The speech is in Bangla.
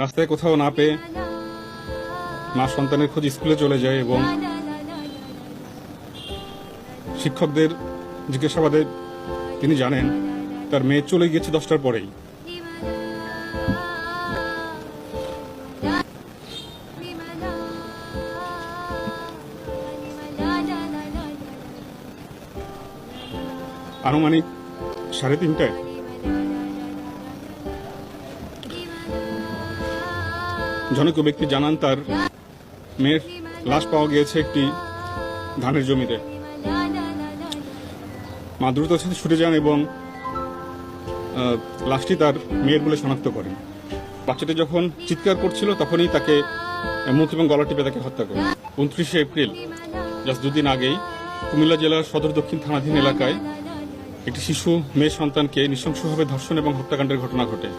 রাস্তায় কোথাও না পেয়ে মা সন্তানের খোঁজ স্কুলে চলে যায় এবং শিক্ষকদের জিজ্ঞাসাবাদে তিনি জানেন তার মেয়ে চলে গিয়েছে 10টার পরেই। আনুমানিক 3:30টায় জনৈক ব্যক্তি জানান তার মেয়ের লাশ পাওয়া গিয়েছে একটি ধানের জমিতে। মা দ্রুত সাথে ছুটে যান এবং লাশটি তার মেয়ের বলে শনাক্ত করেন। বাচ্চাটি যখন চিৎকার করছিল তখনই তাকে মুখ এবং গলা টিপে তাকে হত্যা করে। 29শে এপ্রিল জাস্ট 2 দিন আগেই কুমিল্লা জেলার সদর দক্ষিণ থানাধীন এলাকায় একটি শিশু মেয়ে সন্তানকে নৃশংসভাবে ধর্ষণ এবং হত্যাকাণ্ডের ঘটনা ঘটে।